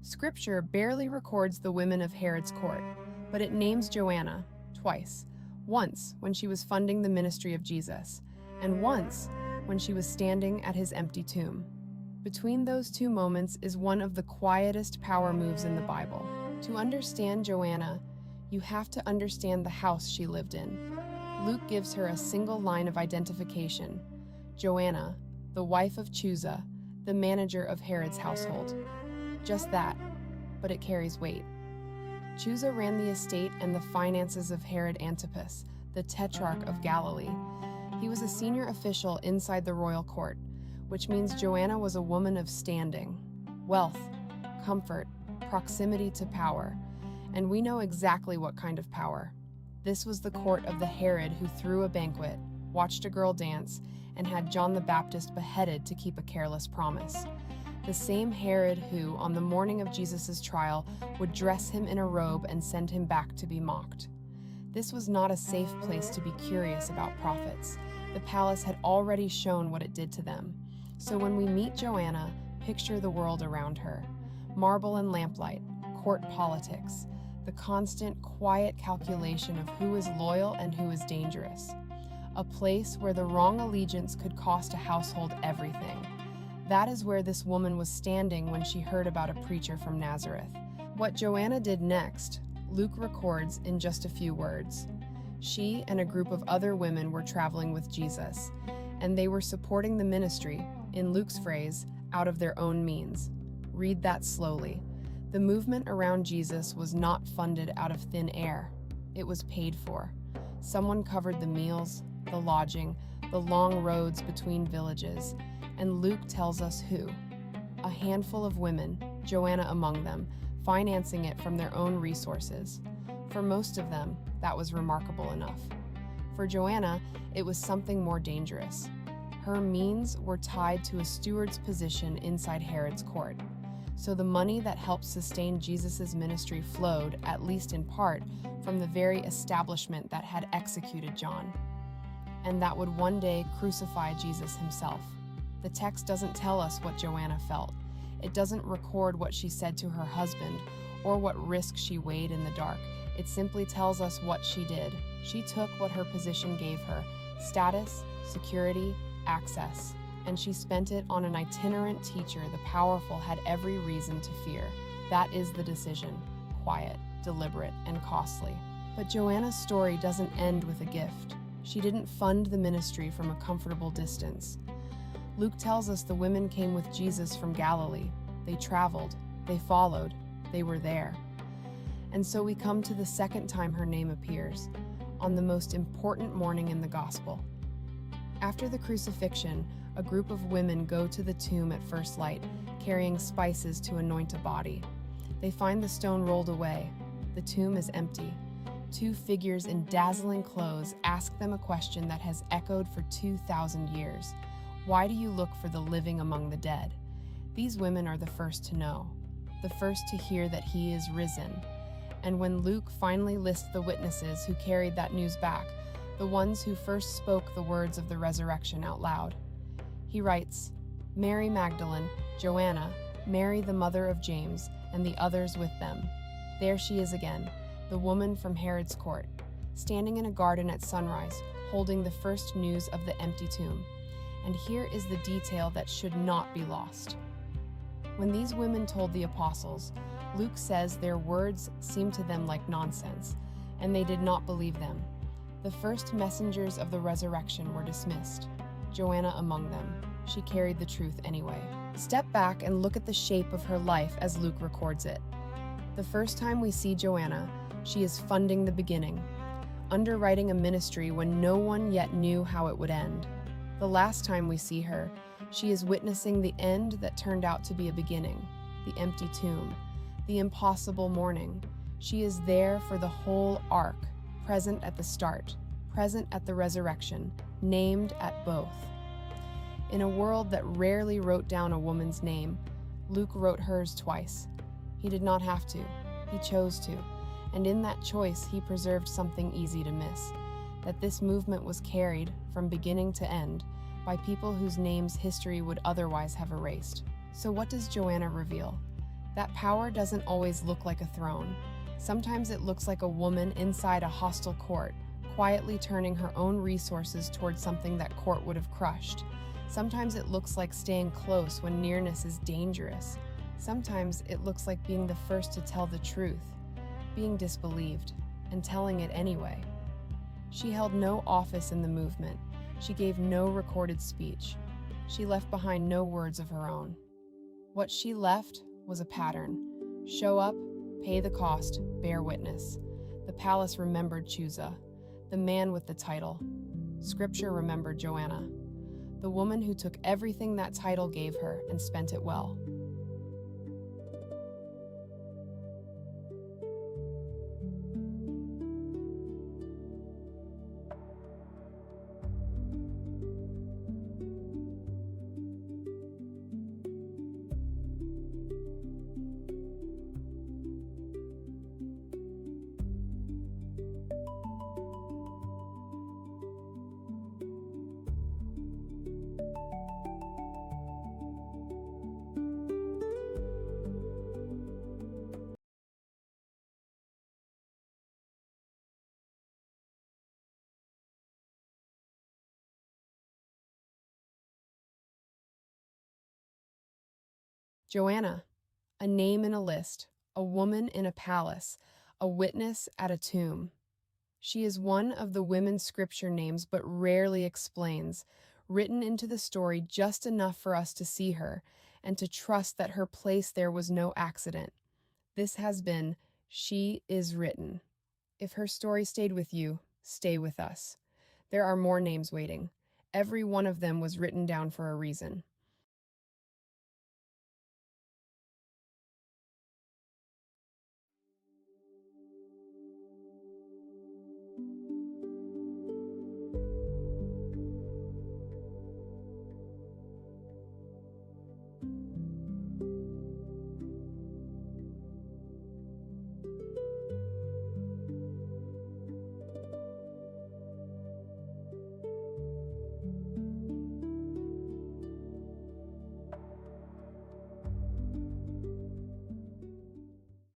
Scripture barely records the women of Herod's court, but it names Joanna twice. Once when she was funding the ministry of Jesus, and once when she was standing at his empty tomb. Between those two moments is one of the quietest power moves in the Bible. To understand Joanna, you have to understand the house she lived in. Luke gives her a single line of identification: Joanna, the wife of Chuza, the manager of Herod's household. Just that, but it carries weight. Chuza ran the estate and the finances of Herod Antipas, the tetrarch of Galilee. He was a senior official inside the royal court, which means Joanna was a woman of standing, wealth, comfort, proximity to power, and we know exactly what kind of power. This was the court of the Herod who threw a banquet, watched a girl dance, and had John the Baptist beheaded to keep a careless promise. The same Herod who, on the morning of Jesus' trial, would dress him in a robe and send him back to be mocked. This was not a safe place to be curious about prophets. The palace had already shown what it did to them. So when we meet Joanna, picture the world around her. Marble and lamplight, court politics, the constant, quiet calculation of who is loyal and who is dangerous. A place where the wrong allegiance could cost a household everything. That is where this woman was standing when she heard about a preacher from Nazareth. What Joanna did next, Luke records in just a few words. She and a group of other women were traveling with Jesus, and they were supporting the ministry, in Luke's phrase, out of their own means. Read that slowly. The movement around Jesus was not funded out of thin air. It was paid for. Someone covered the meals, the lodging, the long roads between villages, and Luke tells us who. A handful of women, Joanna among them, financing it from their own resources. For most of them, that was remarkable enough. For Joanna, it was something more dangerous. Her means were tied to a steward's position inside Herod's court. So the money that helped sustain Jesus' ministry flowed, at least in part, from the very establishment that had executed John, and that would one day crucify Jesus himself. The text doesn't tell us what Joanna felt. It doesn't record what she said to her husband or what risk she weighed in the dark. It simply tells us what she did. She took what her position gave her: status, security, access. And she spent it on an itinerant teacher the powerful had every reason to fear. That is the decision: quiet, deliberate, and costly. But Joanna's story doesn't end with a gift. She didn't fund the ministry from a comfortable distance. Luke tells us the women came with Jesus from Galilee. They traveled, they followed, they were there. And so we come to the second time her name appears, on the most important morning in the gospel. After the crucifixion, a group of women go to the tomb at first light, carrying spices to anoint a body. They find the stone rolled away. The tomb is empty. Two figures in dazzling clothes ask them a question that has echoed for 2,000 years. Why do you look for the living among the dead? These women are the first to know, the first to hear that he is risen. And when Luke finally lists the witnesses who carried that news back, the ones who first spoke the words of the resurrection out loud, he writes, Mary Magdalene, Joanna, Mary the mother of James, and the others with them. There she is again, the woman from Herod's court, standing in a garden at sunrise, holding the first news of the empty tomb. And here is the detail that should not be lost. When these women told the apostles, Luke says their words seemed to them like nonsense, and they did not believe them. The first messengers of the resurrection were dismissed, Joanna among them. She carried the truth anyway. Step back and look at the shape of her life as Luke records it. The first time we see Joanna, she is funding the beginning, underwriting a ministry when no one yet knew how it would end. The last time we see her, she is witnessing the end that turned out to be a beginning, the empty tomb, the impossible morning. She is there for the whole arc, present at the start, present at the resurrection, named at both. In a world that rarely wrote down a woman's name, Luke wrote hers twice. He did not have to. He chose to. And in that choice, he preserved something easy to miss, that this movement was carried, from beginning to end, by people whose names history would otherwise have erased. So what does Joanna reveal? That power doesn't always look like a throne. Sometimes it looks like a woman inside a hostile court, quietly turning her own resources towards something that court would have crushed. Sometimes it looks like staying close when nearness is dangerous. Sometimes it looks like being the first to tell the truth, being disbelieved, and telling it anyway. She held no office in the movement. She gave no recorded speech. She left behind no words of her own. What she left was a pattern. Show up, pay the cost, bear witness. The palace remembered Chuza, the man with the title. Scripture remembered Joanna, the woman who took everything that title gave her and spent it well. Joanna, a name in a list, a woman in a palace, a witness at a tomb. She is one of the women Scripture names but rarely explains, written into the story just enough for us to see her and to trust that her place there was no accident. This has been She is Written. If her story stayed with you, stay with us. There are more names waiting. Every one of them was written down for a reason.